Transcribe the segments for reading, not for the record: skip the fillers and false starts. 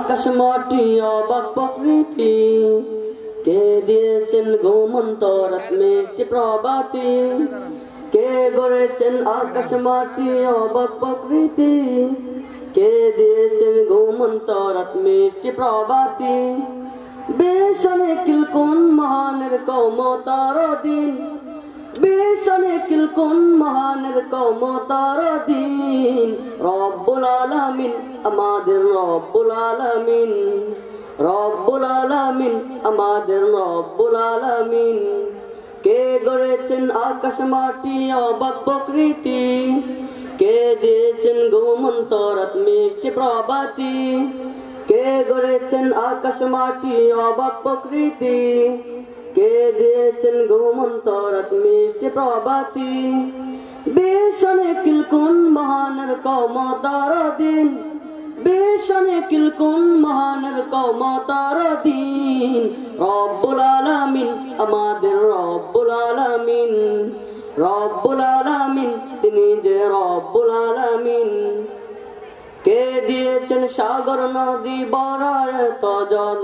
আকাশ মাটি অবাক প্রকৃতি, কে দিয়েছেন ঘুমন্ত রাত মিষ্টি প্রভাতি, কে গড়েছেন আকাশ মাটি অবাক প্রকৃতি, কে দিয়েছেন ঘুমন্ত রাত মিষ্টি প্রভাতি। বেশনে কিলকুন মহানের কমতার দিন, বেশনে কিলকুন মহানের কমতার দিন। রব্বুল আলামিন আমাদের রব্বুল আলামিন, রব্বুল আলামিন আমাদের রব্বুল আলামিন। কে গড়েছেন আকাশ মাটি অবাক প্রকৃতি, কে দিয়েছেন ঘুমন্ত রাত মিষ্টি প্রভাতি, কে গড়েছেন আকাশ মাটি অবাক প্রকৃতি, কে দিয়েছেন ঘুমন্ত রাত মিষ্টি প্রভাতি। বেশনে কিলকুন মহানের কমতার দিন, বেশনে কিলকুন মহানের কমতার দিন। রব্বুল আলামিন আমাদের রব্বুল আলামিন, রব্বুল আলামিন তিনি যে রব্বুল আলামিন। কে দিয়েছেন সাগর নদী বরায়ত জল,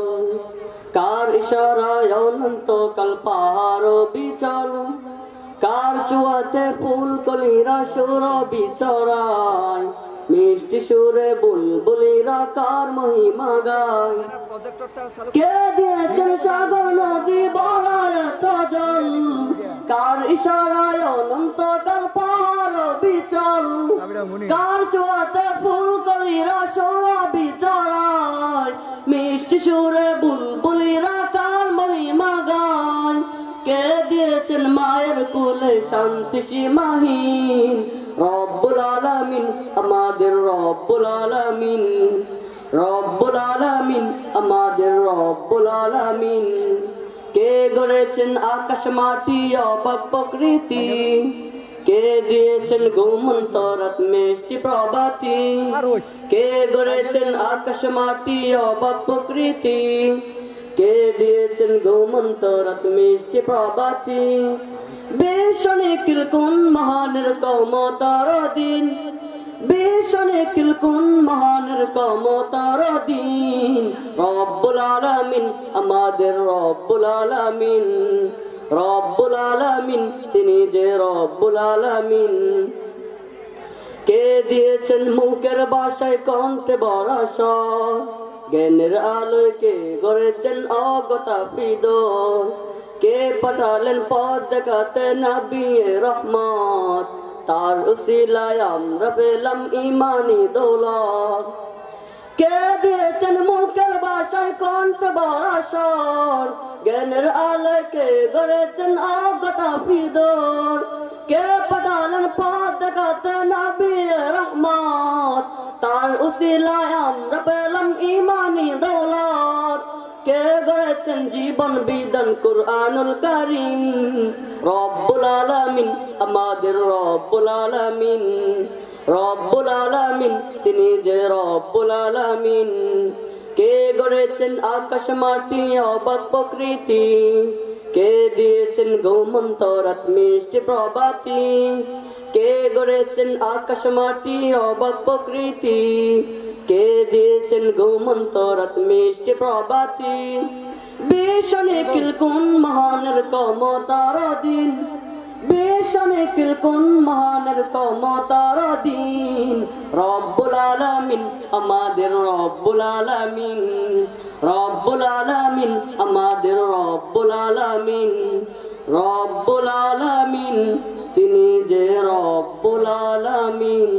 কার ইশারায় অনন্তকাল পাহাড় বিচল, কার চুয়াতে ফুল কলিরা সুর বিচরায়, মিষ্টি সুরে বুলবুলিরা কার মহিমা গায়। কে দিয়েছেন সাগর নদী বরায়ত জল, কার ইশারায় অনন্তকাল পাহাড় বিচল, কার চুয়াতে ফুল কলিরা সুর বিচরায়, মিষ্টি সুরে বুলবুলিরা কার মহিমা গায়। কে দিয়েছেন মায়ের কুলে শান্তি সীমাহীন, রব্বুল আলামিন আমাদের রব্বুল আলামিন, রব্বুল আলামিন আমাদের রব্বুল আলামিন। কে গড়েছেন আকাশ মাটি অবাক প্রকৃতি, কে দিয়েছেন ঘুমন্ত রাত মিষ্টি প্রভাতি, কে গড়েছেন আকাশ মাটি অবাক প্রকৃতি, কে দিয়েছেন ঘুমন্ত রাত মিষ্টি প্রভাতি। বেশনে কিলকুন মহানের কমতার দিন, বেশনে কিলকুন মহানের কমতার দিন। রব্বুল আলামিন আমাদের রব্বুল আলামিন, রব্বুল আলামিন তিনি যে রব্বুল আলামিন। কে দিয়েছেন মুখের ভাষায় কণ্ঠে বরস, জ্ঞানের আলোয় কে গড়েছেন অগতা ফিদর, কে পাঠালেন পথ দেখাতে নবী রহমত, তার উসিলায় আমরা পেলাম ইমানি দৌলত। কে দিয়েছেন মুখের ভাষায় কণ্ঠে বরস, জ্ঞানের আলোয় কে গড়েছেন অগতা ফিদর, কে পাঠালেন পথ দেখাতে নবী রহমত, তার উসিলায় আমরা পেলাম ইমানি দৌলত। কে গড়েছেন জীবন বিধান কুরআনুল কারীম, রব্বুল আলামিন আমাদের রব্বুল আলামিন, রব্বুল আলামিন তিনি যে রব্বুল আলামিন। কে গড়েছেন আকাশ মাটি অবাক প্রকৃতি, কে দিয়েছেন ঘুমন্ত রাত মিষ্টি প্রভাতি, কে গড়েছেন আকাশ মাটি অবাক প্রকৃতি, কে দিয়েছেন ঘুমন্ত রাত মিষ্টি প্রভাতি। বেশনে কিলকুন মহানের কমতার দিন, বেশনে কিলকুন মহানের কমতার দিন। রব্বুল আলামিন আমাদের রব্বুল আলামিন, রব্বুল আলামিন আমাদের রব্বুল আলামিন, রব্বুল আলামিন তিনি যে রব্বুল আলামিন।